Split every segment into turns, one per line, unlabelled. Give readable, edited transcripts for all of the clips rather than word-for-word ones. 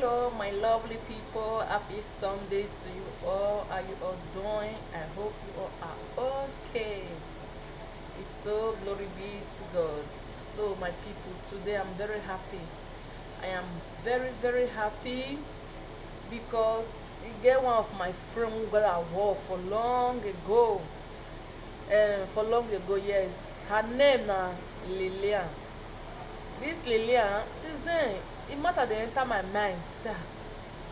Hello, my lovely people. Happy Sunday to you all. How you all doing? I hope you all are okay. If so, glory be to God. So, my people, today I'm very happy. I am very happy because you get one of my friends who got a war for long ago. Yes. Her name na Lilian. This Lilian, since then, it matter dey enter my mind. Say,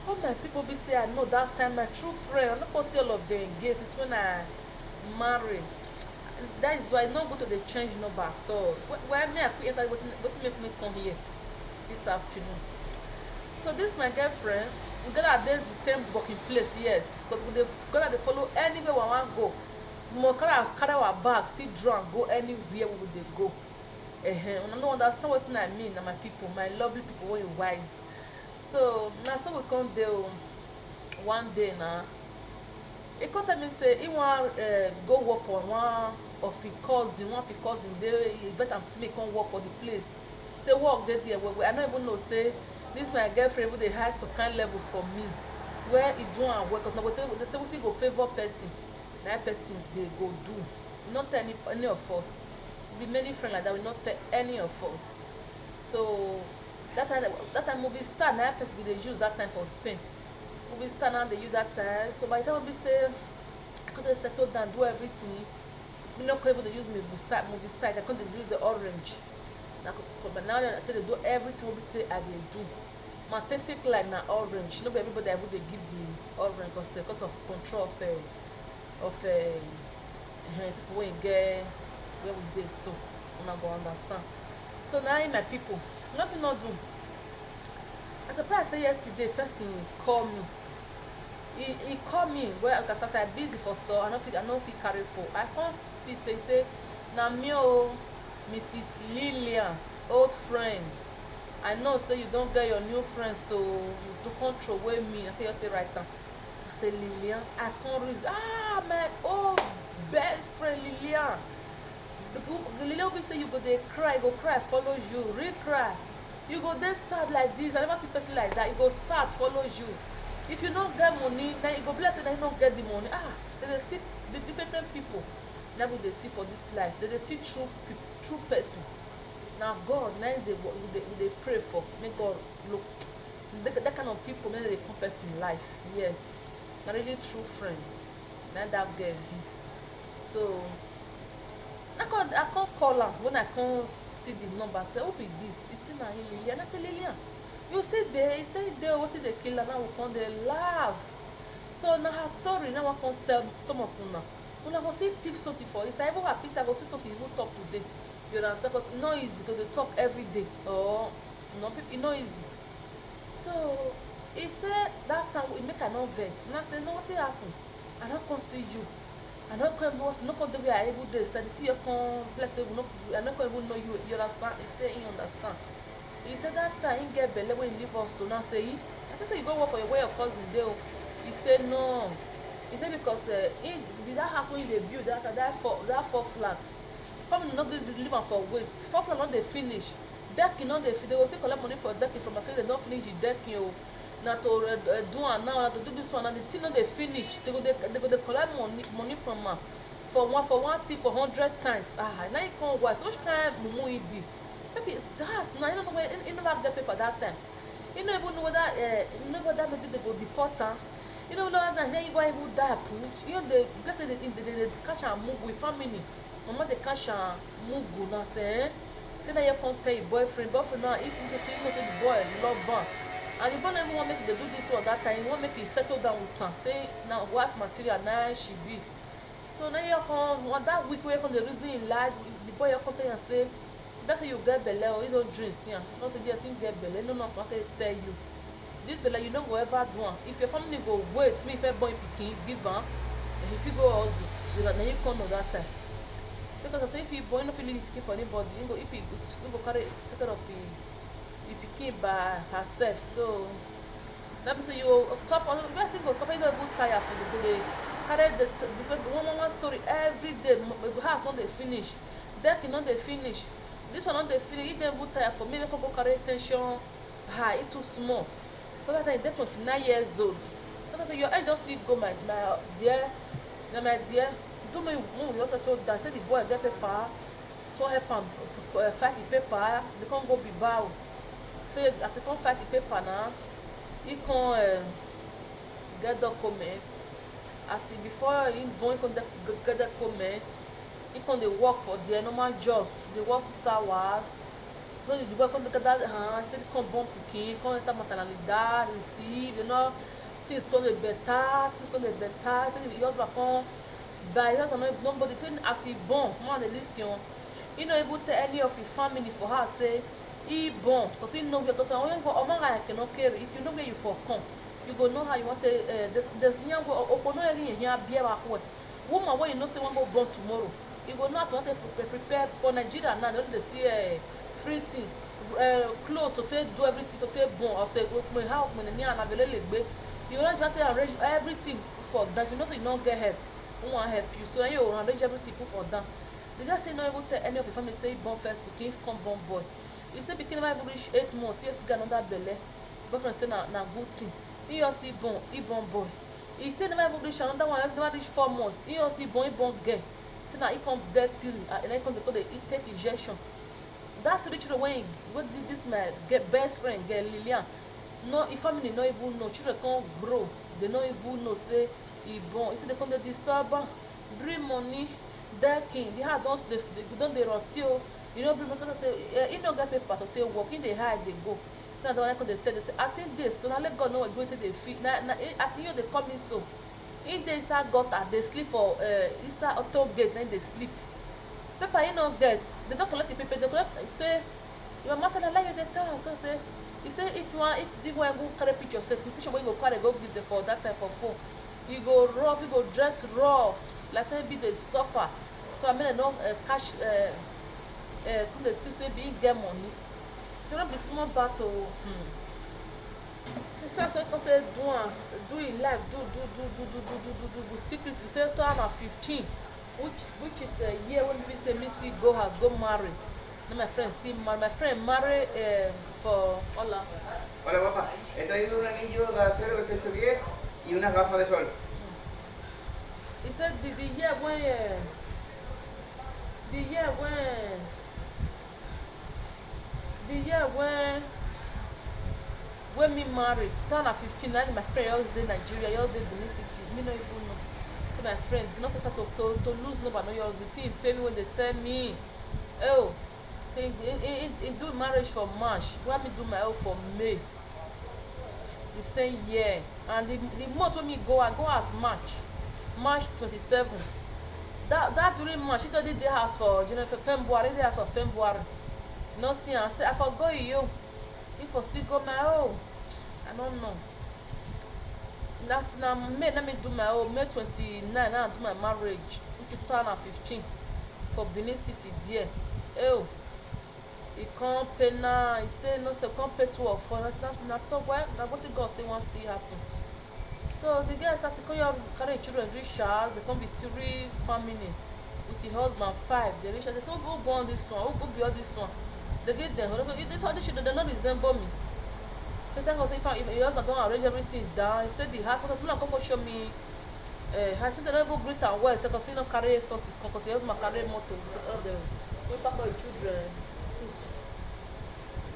all my people be say I know that time my true friend. I no go see all of them again since when I marry. That is why I no go to the change number at all. Why me I quick enter wetin make me come here this afternoon. So this my girlfriend, we gonna dey the same working place, yes, but we gonna dey follow anywhere we wan go. We must carry our bag, sit down, go anywhere we dey go. Una no understand wetin I mean na my people, my lovely people wey wise. So na so we come dey one day na he come tell me say he wan go work for one of him cousin dey invite am to make come work for the place. Say work dey there well I no even know say this my girlfriend even dey hide some kind level for me where he do am well, cause na they say wetin go favour person na person dey go do. Not tell any of us. Be many friends like that, will not tell any of us. So that time movie star na we dey use that time for Spain. Movie star now dey use that time. So by the time we say I could settle down, do everything, we not able to use movie star. I couldn't use the orange. Now I tell you do everything we say I dey do. My authentic like na orange. Not everybody I would give the orange because of control of people wey get where we dey, so una go understand. So now my people, nothing not do. I surprised say yesterday person call me. He call me well because I busy for store. I no fit carry phone. I come see say na me o, Mrs. Lilian, old friend. I know say you don't get your new friend, so you to control away me. I say you take right now. I say Lilian, I can't reason. My old best friend Lilian. The Lilian will say you go dey cry, follow you, real cry. You go dey sad like this. I never see person like that. You go sad, follow you. If you don't get money, then you go be like say you don't get the money. They see the different people. Now they see for this life. They see true person. Now God, now they pray for. Make God look. That kind of people, then they come person in life. Yes, not really true friend. Now that girl be. So I can't call her when I can't see the number. I say, who be this? He say, na Lilian. I say, Lilian, you see there? He say, there, what did they kill her? Now we come there laugh. So now her story, now I can tell some of una. Una go see pick something for you. Say, I even happy, I go see something you talk today. You understand? But it's not easy to talk every day. Oh, no, it's not easy. So he said that time we make an vex. And I say, no, what happened? I don't come see you. I no come the way I able to say the you come bless you. I no come even know you. You understand? He say he understand. He said that time he get belle when he leave us. So now say he. I think say you go work for your cousin there. He said no. He said because that house when they build that four flat. Family not going to live on for waste. 4 flat not they finish. Decking not they finish. They will still collect money for decking from us. Say they not finish the decking. Now to do and now to do this one and the thing not they finish. They go collect money from for one thing for 100 times. Now you can't watch. Which kind of mumu it be? Okay, that's now you don't know where you never have the paper that time. You don't even know whether maybe they go deport her. You don't know that then you go even die put. You know the let's say they catch and move with family. Mama they catch and move now say now you can't tell your boyfriend now if you say you know say the boy love her. And the boy never want make they do this one that time. He want make you settle down with her. Say now wife material now she be. So now you come that week where from the reason in life the boy you come tell and say better you get belle or you don't drink see. You say yes you get belle. No something tell you. This belle you know go ever do am. If your family go wait me if a boy pikin give am, and if you go hustle, you you come know that time. Because I say if you boy no feel pikin for anybody, you go if you go carry take care of you pikin by herself. So that means you top on the best thing go stop you don't even tire for the day. Carry the different one story every day. The house not they finish, deck not they finish. This one not they finish. It don't even tire for me. They go carry attention high. It too small. for that time dey 29 years old. So I say your age don still go my dear, na my dear, do me one we also told that say the boy get paper, come help am fight the paper, they come go be bow. So as he come fight the paper now, he come get documents. As he before he go, he come get documents. He come dey work for their normal job, dey work 6 hours. So the boy come get that say he come born pikin, come enter maternity, receive, you know, things come dey better, say the husband come buy, the husband nobody tell as he born, man dey lis ten. He no even tell any of his family for her say he born, because he know, because when go omoga cannot carry, if you know where you for come, you go know how you want to there's nyango okono eri here bia ba ho woman wey you know say wan go born tomorrow, you go know as you want to prepare for Nigeria now. They dey see free thing, clothes to take do everything to take born, or say go me how me ni ana vele legbe, you know you want to arrange everything for that. You know say you don't get help, who want help you, so you arrange everything put for them. The guy say no even tell any of the family say he born first pikin, come born boy. He say pikin never even reach 8 months, he get another belle. Boyfriend say na good thing. He also he born boy. He say never even reach another one, never reach 4 months. He also born girl. Say now he come dead till and then come they take injection. That to the children when this my get best friend girl Lillian. No, if family no even know, children can't grow. They don't even know say he born. He say they come they disturb, bring money. Their king, the heart don't they rot you. You know, bring money say he don't get paper to take work. In the hide they go. So the one they tell they say, I seen this, so now let God know what going to the feet. Now I see you they coming so. If they say gutter, they sleep for inside auto gate, then they sleep. Paper you know guys, they don't collect the paper, they collect say your master like you they talk. Say he say if you want, if the boy go carry picture, say the picture where you go carry go give them for that time for phone. You go rough, you go dress rough, like say be the suffer. So I mean no cash come the thing say be get money. You don't be small battle. Say say come they do in life, do secretly. Say 2015, which is a year when we say Misty has go marry. No, my friend still marry. My friend marry for hola.
Hola papá, he traído un anillo de acero de 110 y unas gafas de sol.
He said the year when me married 2015, and my friend always in Nigeria, always in Benin City. Me no even know. So my friend, not say to lose no, but no yours with him. Pay me when they tell me, oh, say he do marriage for March. When me do my own for May. The same year, and the month when me go, I go as March 27. That during March, he did the house for February. The house for February. No see, I say I forgot you. If I still go my own, I don't know. That now May, let me do my own. May 29, now I do my marriage, which is 2015 for Benin City, dear. Oh, he can't pay now. He say no, so can't pay 2 or 4. That's so well. Now what he God say wants to happen. So the guys as they come carry children reach house, they come be 3 family with the husband 5. They reach out, they say who born this one, who be all this one. They get them. This all these children they not resemble me. So thank God say if your husband don't arrange everything down, he said the heart because people come show me I said they don't go greet and well, so because he don't carry something, because your husband carry motor. So all the we pack our children put.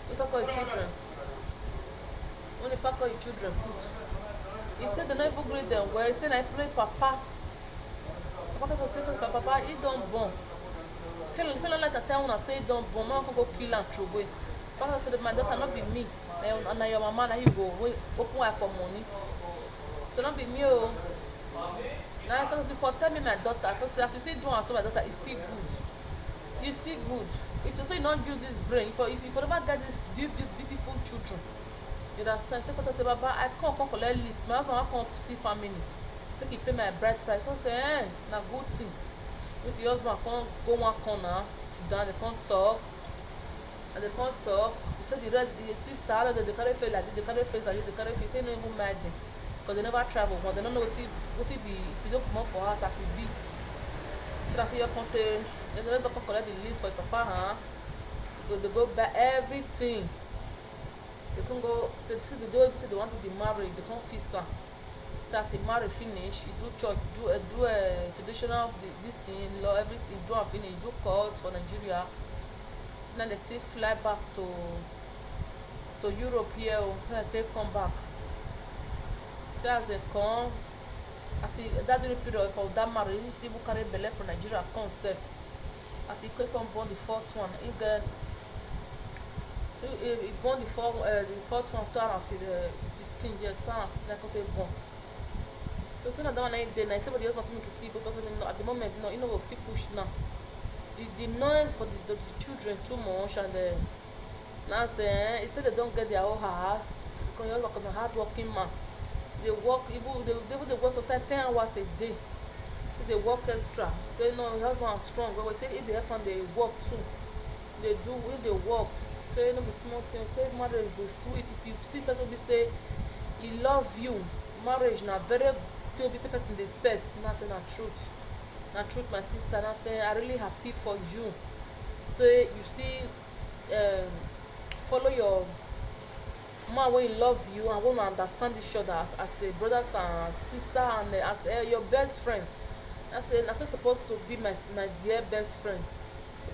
We pack our children. Only pack our children put. He said they never greet them well. He said I pray Papa. Papa say Papa he don't born. Feel like a town and say he don't born. Man can go kill and throw away. Papa said my daughter not be me. And your mama now you go open wire for money. So not be me oh. Now because if you tell me my daughter, because as you say do and so my daughter is still good. It's still good. If you say you don't use this brain, if you never get this beautiful children. You understand? Say Baba, I can't collect list. My husband can't see family. Make he pay my bride price. Come say, na good thing. With your husband can't go one corner, sit down, they can't talk, and they can't talk. You say the sister, they carry face like this, they carry face like this, they carry face. They don't even mind them, because they never travel. But they don't know what it be. If you don't come out for us as it be, so that's why you can't. They never collect the list for your papa, huh? Because they go buy everything. they can go say the day say they want to be married, they can't fix am. So as he marry finish, he do church, do a traditional this thing, law, everything, do am finish, do court for Nigeria. So then they take fly back to Europe here, then they come back. So as they come, as he that during period for that marriage, he still carry belle from Nigeria come sef. As he come born the fourth one, he born the fourth one after 16 years, after like born. So that one ain't there. Now somebody else must make a see because at the moment, no, you know, fit push now. The noise for the children too much, and now say he said they don't get their own house because you're like a hard working man. They work even they work sometimes 10 hours a day. They work extra. So you know, your husband is strong. But we say if they help and they work too, they do if they work. So you know, the small thing. So marriage is sweet. If you see person be say he love you, marriage now very. See, be person dey test. Now say na truth, my sister. Now say I really happy for you. Say you still follow your man wey love you and want to understand each other as a brothers and sister and as your best friend. I say na so supposed to be my dear best friend.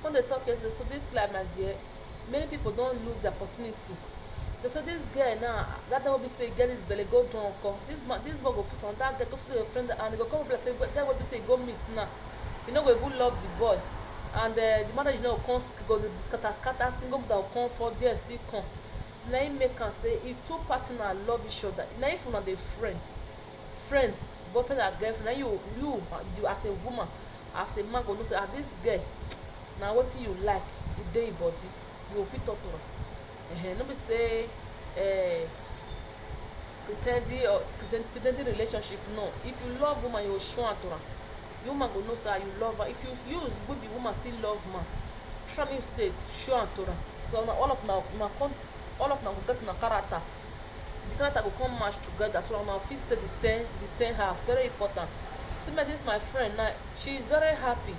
When they talk yesterday, so this life, my dear, many people don't lose the opportunity. So this girl now, that time will be say get this belly go down come. This man go fix on that girl go to your friend and they go come up and say that will be say go meet now. You know we go love the boy. And the mother you know come go scatter single that will come for there still come. So now you make can say if two partners love each other, now if una dey friend, boyfriend and girlfriend, now you as a woman, as a man go know say this girl now wetin you like the day body, you go fit talk to her. No be say pretending relationship. No, if you love woman you go show am to her. The woman go know say you love her. If you wey be woman still love man, try me stay show am to her. So all of una go get una character. The character go come match together so una fit stay the same house. Very important. See me this my friend now, she is very happy.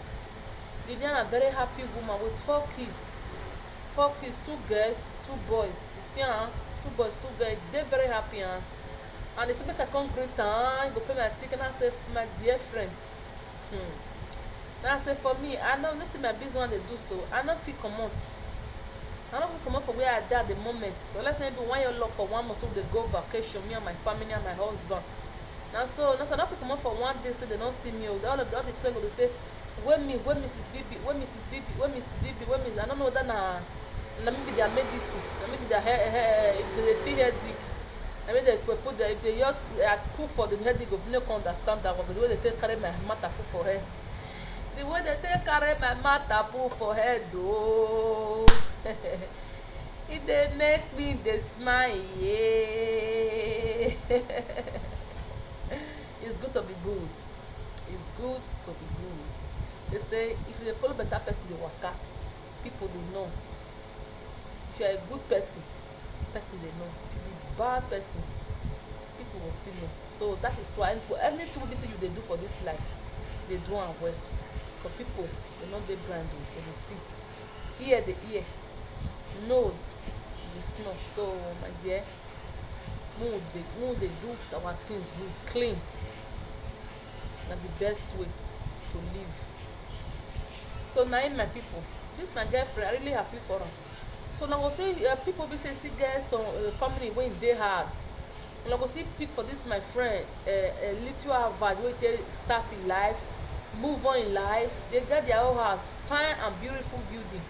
Liliana very happy woman with 4 kids, 2 girls, 2 boys. You see, 2 boys, 2 girls. They very happy, and they say make I come greet her. Go pay my ticket. And I say my dear friend. Now I say for me, I know this is my business when they do so. I don't feel come out. I don't feel come out for where I die at the moment. So let's say maybe 1 year long for 1 month so they go vacation. Me and my family and my husband. Now so I don't feel come out for 1 day so they don't see me. All the people go say. Where Mrs. Bibi, where Mrs. Bibi, where Mrs. Bibi, where Mrs. I don't know whether maybe their medicine, maybe their hair, if they feel headache, I mean they put the if they just cook for the headache, of no understand that one. But the way they take carry my matter put for her, the way they take carry my matter put for her, though, it they make me they smile. Yeah. It's good to be good. It's good to be good. They say if you follow better person they waka, people they know. If you are a good person they know. If you be bad person, people will see you. So that is why anything we say you they do for this life, they do am well. For people, they know they blind, they see. Ear the ear, nose the smell. So my dear, mood they do our things good, clean. That's the best way to live. So now my people, this my girlfriend, I really happy for her. So now go see people be say see girls some family when they hard. And I go see pick for this my friend a little advert wey they start in life, move on in life. They get their own house, fine and beautiful building.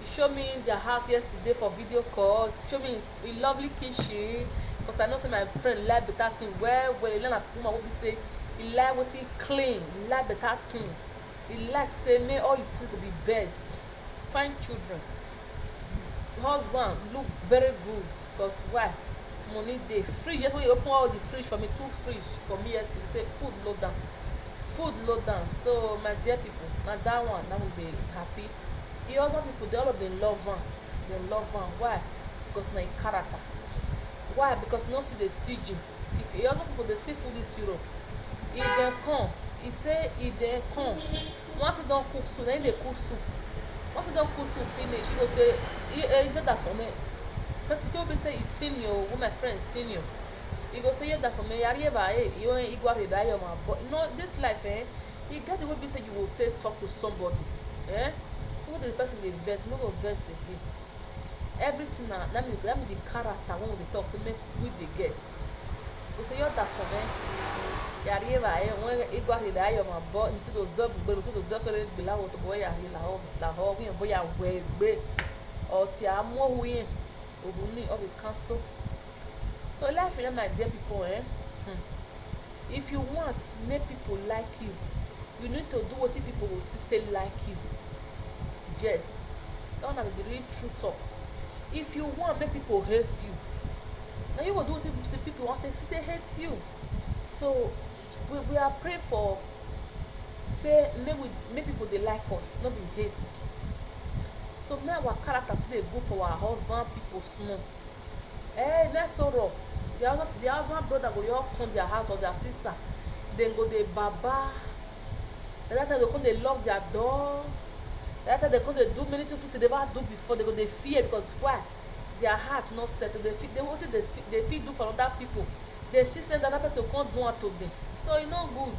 He showed me their house yesterday for video calls. Show me a lovely kitchen. Because I know say my friend like better thing well. He learn a woman will be say. He like wetin clean, he like better thing. He like say make all you think will be best. Find children. The husband look very good because why? Money dey. Fridge, just when you open all the fridge for me, 2 fridge for me yesterday, say food load down. So my dear people, na that one now we dey happy. The other people, they all of them love am. They love am. Why? Because na him character. Why? Because no see the stingy. If the other people they see food this Europe. If dem come, he say if dem come, once he don cook soup, then he dey cook soup. Once he don cook soup finish, he go say e just that for me people be say e senior wey my friend senior e go say that for me yarieba you igwa reba your man, but you know this life e get the way be say you go take talk to somebody even though the person dey vex no go vex again. Everything na me the character when we dey talk say make we dey get go say that for me yarieba when igwa reba your man, but you to zob gbe to zob kere bila wo to boy yari la ho wi boy ya we gbe o ti amo wi obuni of the council. So life, my dear people, if you want make people like you, you need to do what people will still like you. Yes, that one be the real true talk. If you want make people hate you, now you will do what people want to still hate you. So we are praying for say make people they like us, not be hate. So now our character today go for our husband people small. Let's sorrow. The husband brother go all come their house or their sister. Then go they baba. The other time they come they lock their door. The other time they come they do many things which they never do before. They go they fear because why? Their heart not settled. They feel do for other people. They think say that person can't do it to them. So you know good.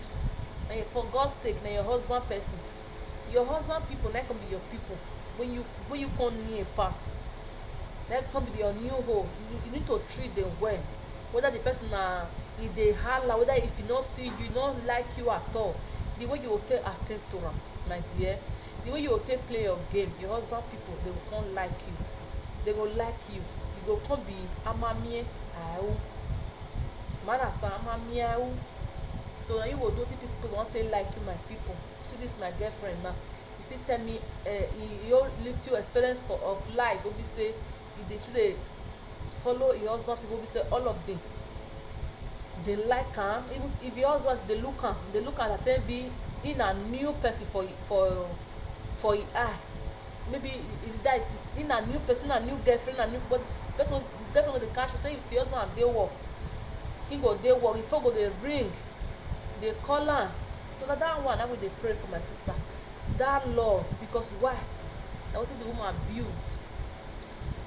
And for God's sake, now your husband person, your husband people now come be your people. When you come near pass. That come be your new home. You need to treat them well. Whether the person if they holler, whether if you not see you not like you at all, the way you will take attend to them, my dear, the way you will take play your game, your husband people they will come like you. They will like you. You go come be amamie aou. Man understand amamie aou. So now you will do people want to like you, my people. See this my girlfriend now. You see tell me your little experience of life will be say they follow your husband people be say all of them they like him. Even if your husband they look at the same be in a new person for his eye. Maybe if that is in a new person, a new girlfriend, a new but person girlfriend with the cash say if the husband they work, he go they work, if go they ring, they call her. So that one I will they pray for my sister. That love, because why? Now what the woman build.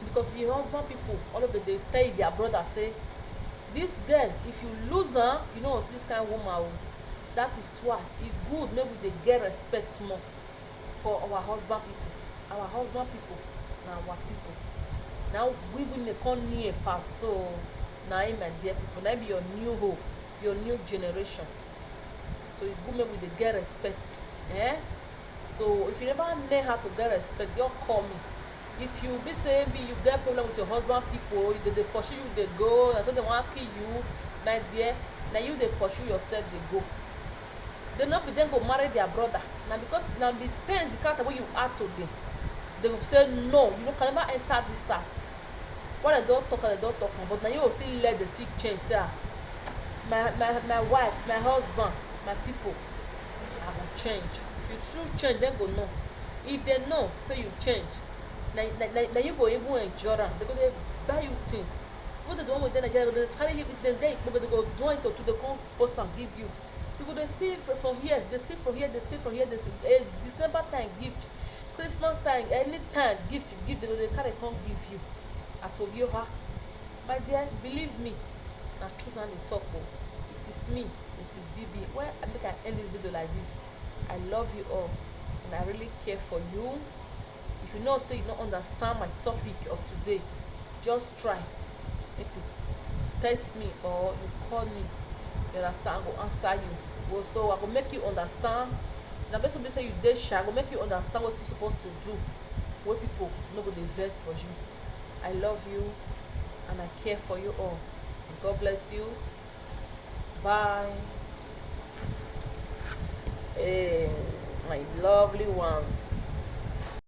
Because your husband people, all of them they tell their brother say, this girl, if you lose her, you know this kind of woman, that is why it's good maybe they get respect more for our husband people. Our husband people, now our people. Now we will come near pass so now my dear people, now be your new hope, your new generation. So it's good maybe they get respect. So if you never know how to get respect, you call me. If you be saying you get problem with your husband people, they pursue you, they go, and so they want to kill you, my dear. Now you they pursue yourself, they go. They not be then go marry their brother. Now because now the pains the character when you add to them, they will say no, you know can never enter this house. What they don't talk, but now you will see let the sick change. Say, my wife, my husband, my people, I will change. If you true change, then go no. If they know, say you change. Now you go even enjoy them. They go they buy you things. What they do with them, they carry you with them. They go join to the post and give you. You go they see from here, they see from here, they see from here. They see December time gift, Christmas time, any time gift. They go they carry come give you. As of you, my dear, believe me. Now truth and the talk. It is me, Mrs. BB. Well, I think I end this video like this. I love you all, and I really care for you. If you know say you don't understand my topic of today, just try make you text me or you call me. You understand? I will answer you. Well, so I will make you understand. Now basically say you dey shy, I will make you understand what you're supposed to do. What people no go dey vex for you. I love you and I care for you all. God bless you. Bye. Hey, my lovely ones.